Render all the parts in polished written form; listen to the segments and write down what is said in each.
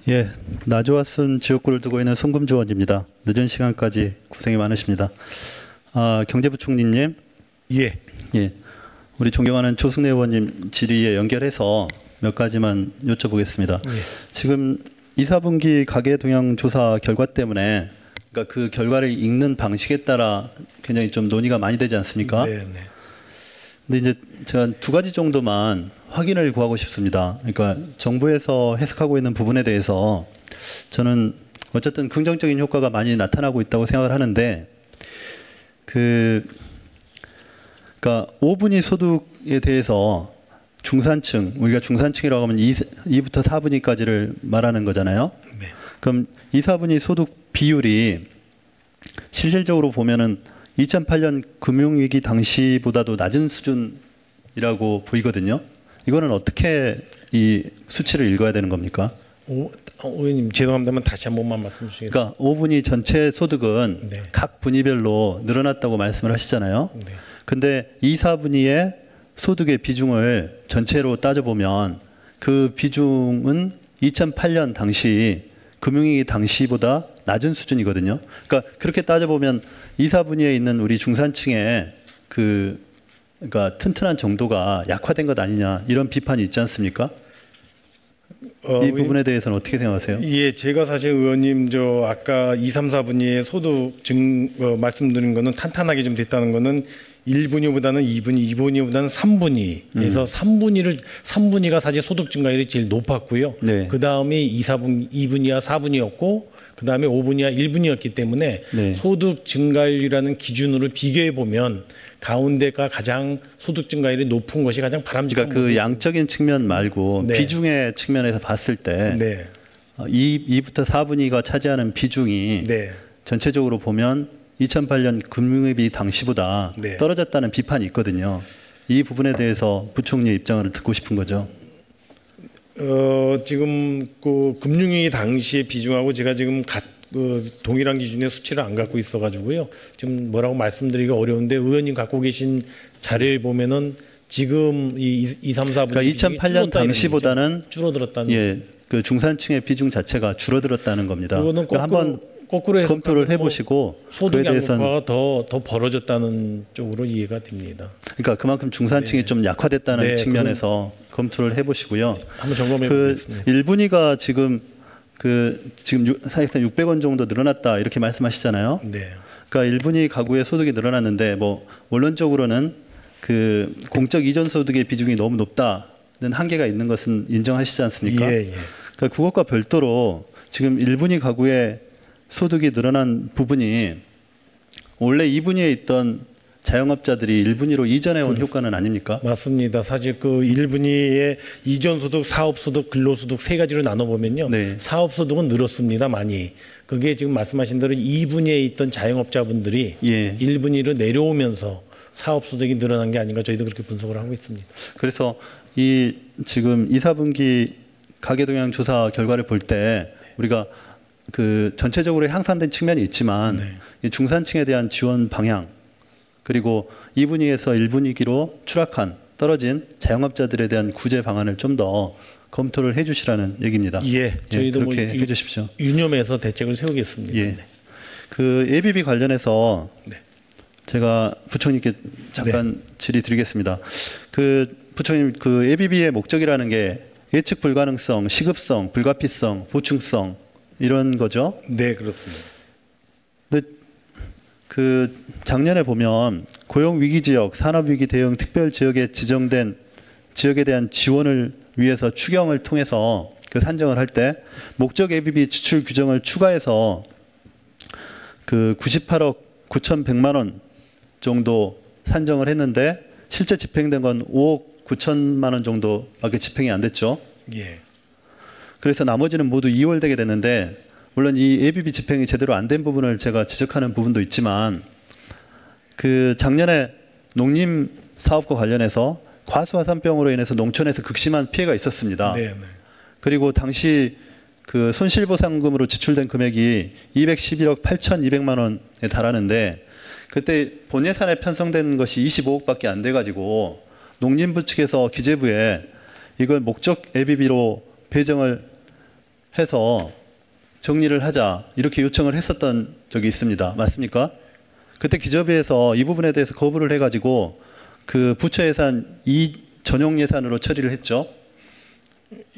예, 나주와순 지역구를 두고 있는 송금주원입니다. 늦은 시간까지 고생이 많으십니다. 경제부총리님, 예. 예, 우리 존경하는 조승래 의원님 질의에 연결해서 몇 가지만 여쭤보겠습니다. 예. 지금 2, 4분기 가계 동향 조사 결과 때문에 그러니까 그 결과를 읽는 방식에 따라 굉장히 좀 논의가 많이 되지 않습니까? 네, 네. 근데 이제 제가 두 가지 정도만 확인을 구하고 싶습니다. 그러니까 정부에서 해석하고 있는 부분에 대해서 저는 어쨌든 긍정적인 효과가 많이 나타나고 있다고 생각을 하는데 그러니까 5분위 소득에 대해서 중산층, 우리가 중산층이라고 하면 2부터 4분위까지를 말하는 거잖아요. 네. 그럼 2, 4분위 소득 비율이 실질적으로 보면은 2008년 금융위기 당시보다도 낮은 수준이라고 보이거든요. 이거는 어떻게 이 수치를 읽어야 되는 겁니까? 의원님 죄송합니다만 다시 한 번만 말씀 주시겠어요? 그러니까 5분위 전체 소득은 네. 각 분위별로 늘어났다고 말씀을 하시잖아요. 네. 근데 2, 4분위의 소득의 비중을 전체로 따져보면 그 비중은 2008년 당시 금융위기 당시보다 낮은 수준이거든요. 그러니까 그렇게 따져보면 2, 4분위에 있는 우리 중산층의 그러니까 튼튼한 정도가 약화된 것 아니냐 이런 비판이 있지 않습니까? 이 부분에 대해서는 어떻게 생각하세요? 예, 제가 사실 의원님 아까 2, 3, 4분위의 소득 말씀드린 거는 탄탄하게 좀 됐다는 거는 1분위보다는 2분위, 2분위보다는 3분위에서 3분위가 사실 소득 증가율이 제일 높았고요. 네. 그 다음이 2분위와 4분위였고 그 다음에 5분위와 1분위였기 때문에 네. 소득 증가율이라는 기준으로 비교해 보면 가운데가 가장 소득 증가율이 높은 것이 가장 바람직한 그러니까 그 양적인 측면 말고 네. 비중의 측면에서 봤을 때 네. 2부터 4분위가 차지하는 비중이 네. 전체적으로 보면 2008년 금융위기 당시보다 네. 떨어졌다는 비판이 있거든요. 이 부분에 대해서 부총리의 입장을 듣고 싶은 거죠. 지금 그 금융위기 당시의 비중하고 제가 지금 동일한 기준의 수치를 안 갖고 있어가지고요. 지금 뭐라고 말씀드리기가 어려운데 의원님 갖고 계신 자료에 보면은 지금 이 2, 3, 4분 그러니까 2008년 당시보다는 줄어들었다는 예, 그 중산층의 비중 자체가 줄어들었다는 겁니다. 그거는 그러니까 한번 거꾸로 검토를 해보시고 소득 그에 대해서는 양극화가 더 벌어졌다는 쪽으로 이해가 됩니다. 그러니까 그만큼 중산층이 네. 좀 약화됐다는 네, 측면에서 검토를 해보시고요. 한번 점검해 그 보겠습니다. 1분위가 지금 사실상 600원 정도 늘어났다 이렇게 말씀하시잖아요. 네. 그러니까 1분위 가구의 소득이 늘어났는데 뭐 원론적으로는 그 공적 이전 소득의 비중이 너무 높다는 한계가 있는 것은 인정하시지 않습니까? 예, 예. 그러니까 그것과 별도로 지금 1분위 가구의 소득이 늘어난 부분이 원래 2분위에 있던 자영업자들이 1분위로 이전해 온 효과는 아닙니까? 맞습니다. 사실 그 1분위의 이전소득, 사업소득, 근로소득 세 가지로 나눠보면요. 네. 사업소득은 늘었습니다. 많이. 그게 지금 말씀하신 대로 2분위에 있던 자영업자분들이 예. 1분위로 내려오면서 사업소득이 늘어난 게 아닌가 저희도 그렇게 분석을 하고 있습니다. 그래서 이 지금 2, 4분기 가계동향 조사 결과를 볼 때 우리가 그 전체적으로 향상된 측면이 있지만 네. 이 중산층에 대한 지원 방향 그리고 2분위에서 1분위기로 추락한 떨어진 자영업자들에 대한 구제 방안을 좀 더 검토를 해주시라는 얘기입니다. 예, 저희도 그렇게 해주십시오. 유념해서 대책을 세우겠습니다. 예. 네. 그 ABB 관련해서 네. 제가 부총님께 잠깐 질의 드리겠습니다. 그 부총님 그 ABB의 목적이라는 게 예측 불가능성, 시급성, 불가피성, 보충성 이런 거죠. 네, 그렇습니다. 근데 그 작년에 보면 고용 위기 지역, 산업 위기 대응 특별 지역에 지정된 지역에 대한 지원을 위해서 추경을 통해서 그 산정을 할 때 목적 ABB 지출 규정을 추가해서 그 98억 9,100만 원 정도 산정을 했는데 실제 집행된 건 5억 9천만 원 정도밖에 집행이 안 됐죠. 예. 그래서 나머지는 모두 2월 되게 됐는데 물론 이 ABB 집행이 제대로 안 된 부분을 제가 지적하는 부분도 있지만 그 작년에 농림 사업과 관련해서 과수화산병으로 인해서 농촌에서 극심한 피해가 있었습니다. 네, 네. 그리고 당시 그 손실보상금으로 지출된 금액이 211억 8,200만 원에 달하는데 그때 본 예산에 편성된 것이 25억밖에 안 돼가지고 농림부 측에서 기재부에 이걸 목적 ABB로 배정을 해서 정리를 하자 이렇게 요청을 했었던 적이 있습니다. 맞습니까? 그때 기재부에서 이 부분에 대해서 거부를 해가지고 그 부처 예산 이 전용 예산으로 처리를 했죠.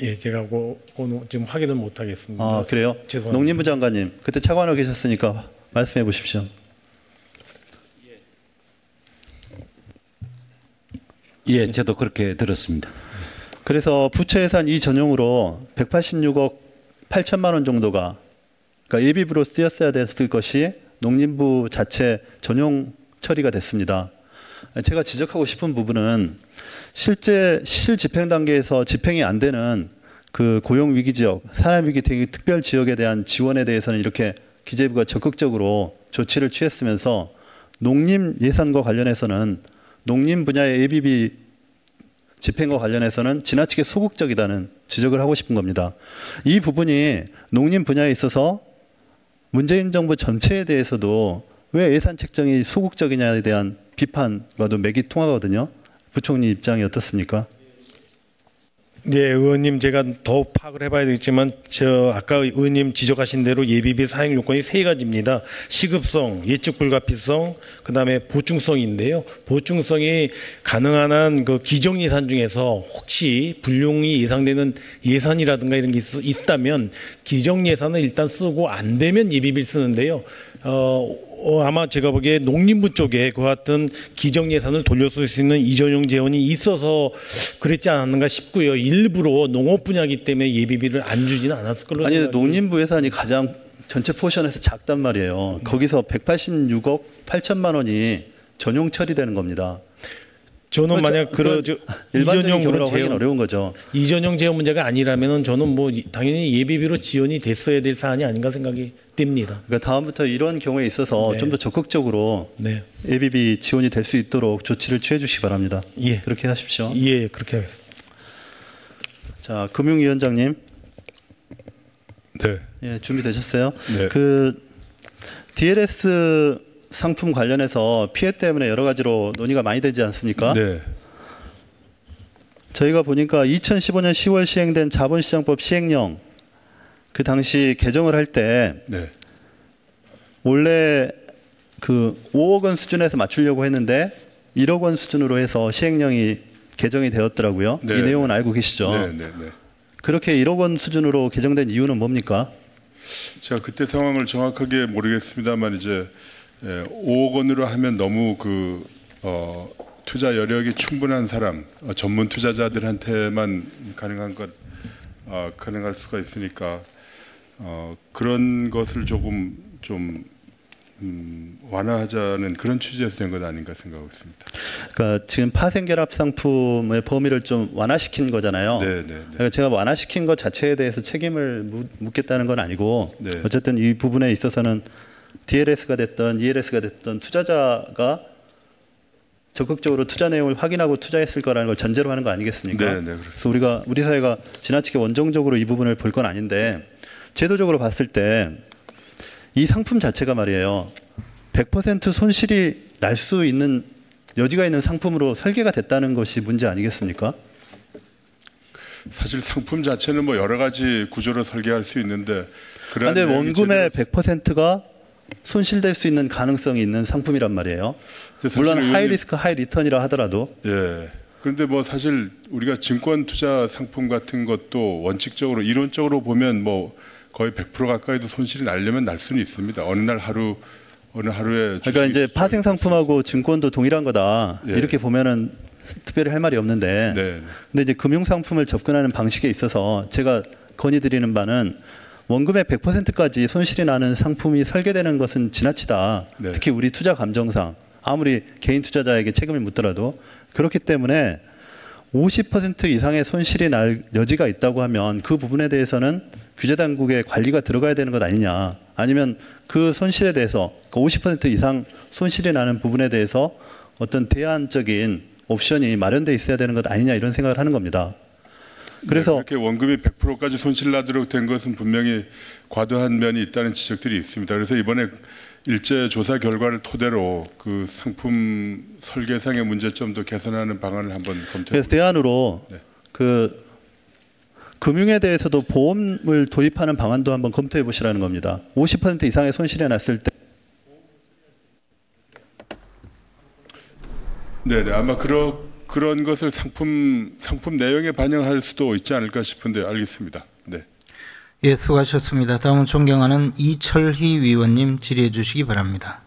예, 제가 그거는 지금 확인을 못 하겠습니다. 아, 그래요? 죄송합니다. 농림부 장관님 그때 차관으로 계셨으니까 말씀해 보십시오. 예, 저도 그렇게 들었습니다. 그래서 부처 예산 이 전용으로 186억 8천만 원 정도가 그러니까 예비비로 쓰였어야 됐을 것이 농림부 자체 전용 처리가 됐습니다. 제가 지적하고 싶은 부분은 실제 실 집행 단계에서 집행이 안 되는 그 고용 위기 지역, 산업 위기 대응 특별 지역에 대한 지원에 대해서는 이렇게 기재부가 적극적으로 조치를 취했으면서 농림 예산과 관련해서는 농림 분야의 예비비 집행과 관련해서는 지나치게 소극적이다는 지적을 하고 싶은 겁니다. 이 부분이 농림 분야에 있어서 문재인 정부 전체에 대해서도 왜 예산 책정이 소극적이냐에 대한 비판과도 맥이 통하거든요. 부총리 입장이 어떻습니까? 네, 의원님 제가 더 파악을 해봐야 되겠지만 저 아까 의원님 지적하신 대로 예비비 사용 요건이 세 가지입니다. 시급성, 예측 불가피성, 그다음에 보충성인데요. 보충성이 가능한 한 그 기정 예산 중에서 혹시 불용이 예상되는 예산이라든가 이런 게 있다면 기정 예산을 일단 쓰고 안 되면 예비비를 쓰는데요. 아마 제가 보기에 농림부 쪽에 그와 같은 기정 예산을 돌려 쓸 수 있는 이전용 재원이 있어서 그랬지 않았는가 싶고요. 일부러 농업 분야이기 때문에 예비비를 안 주지는 않았을 걸로 아니, 생각이. 농림부 예산이 가장 전체 포션에서 작단 말이에요. 거기서 186억 8천만 원이 전용 처리되는 겁니다. 저는 만약 일반적인 경우라고 하기는 어려운 거죠. 이전용 재원 문제가 아니라면은 저는 뭐 당연히 예비비로 지원이 됐어야 될 사안이 아닌가 생각이 듭니다. 그러니까 다음부터 이런 경우에 있어서 네. 좀 더 적극적으로 네. 예비비 지원이 될 수 있도록 조치를 취해 주시기 바랍니다. 예. 그렇게 하십시오. 예, 그렇게 하겠습니다. 자, 금융위원장님. 네. 예, 준비되셨어요? 네. 그 DLS 상품 관련해서 피해 때문에 여러 가지로 논의가 많이 되지 않습니까? 네. 저희가 보니까 2015년 10월 시행된 자본시장법 시행령 그 당시 개정을 할 때 네. 원래 그 5억 원 수준에서 맞추려고 했는데 1억 원 수준으로 해서 시행령이 개정이 되었더라고요. 네. 이 내용은 알고 계시죠? 네, 네, 네. 그렇게 1억 원 수준으로 개정된 이유는 뭡니까? 제가 그때 상황을 정확하게 모르겠습니다만 이제 5억 원으로 하면 너무 투자 여력이 충분한 사람, 전문 투자자들한테만 가능할 수가 있으니까 그런 것을 조금 좀 완화하자는 그런 취지에서 된 것 아닌가 생각하고 있습니다. 그러니까 지금 파생결합 상품의 범위를 좀 완화시킨 거잖아요. 네, 네, 네. 그러니까 제가 완화시킨 것 자체에 대해서 책임을 묻겠다는 건 아니고 네. 어쨌든 이 부분에 있어서는 DLS가 됐던 ELS가 됐던 투자자가 적극적으로 투자 내용을 확인하고 투자했을 거라는 걸 전제로 하는 거 아니겠습니까? 네, 네, 그렇습니다. 그래서 우리 사회가 지나치게 원정적으로 이 부분을 볼 건 아닌데 제도적으로 봤을 때 이 상품 자체가 말이에요. 100% 손실이 날 수 있는 여지가 있는 상품으로 설계가 됐다는 것이 문제 아니겠습니까? 사실 상품 자체는 뭐 여러 가지 구조로 설계할 수 있는데 그런데 원금의 100%가 손실될 수 있는 가능성이 있는 상품이란 말이에요. 물론 하이 리스크 하이 리턴이라 하더라도. 예. 그런데 뭐 사실 우리가 증권 투자 상품 같은 것도 원칙적으로 이론적으로 보면 뭐 거의 100% 가까이도 손실이 나려면 날 수는 있습니다. 어느 하루에. 그러니까 이제 파생 상품하고 증권도 동일한 거다. 예. 이렇게 보면은 특별히 할 말이 없는데. 네. 근데 이제 금융 상품을 접근하는 방식에 있어서 제가 건의드리는 바는 원금의 100%까지 손실이 나는 상품이 설계되는 것은 지나치다. 네. 특히 우리 투자 감정상 아무리 개인 투자자에게 책임을 묻더라도 그렇기 때문에 50% 이상의 손실이 날 여지가 있다고 하면 그 부분에 대해서는 규제 당국의 관리가 들어가야 되는 것 아니냐. 아니면 그 손실에 대해서 그 50% 이상 손실이 나는 부분에 대해서 어떤 대안적인 옵션이 마련돼 있어야 되는 것 아니냐 이런 생각을 하는 겁니다. 그래서 네, 그렇게 원금이 100%까지 손실 나도록 된 것은 분명히 과도한 면이 있다는 지적들이 있습니다. 그래서 이번에 일제 조사 결과를 토대로 그 상품 설계상의 문제점도 개선하는 방안을 한번 검토해. 그래서 대안으로 네. 그 금융에 대해서도 보험을 도입하는 방안도 한번 검토해 보시라는 겁니다. 50% 이상의 손실이 났을 때. 네네, 아마 그런 것을 상품 내용에 반영할 수도 있지 않을까 싶은데 알겠습니다. 네. 예, 수고하셨습니다. 다음은 존경하는 이철희 위원님 질의해 주시기 바랍니다.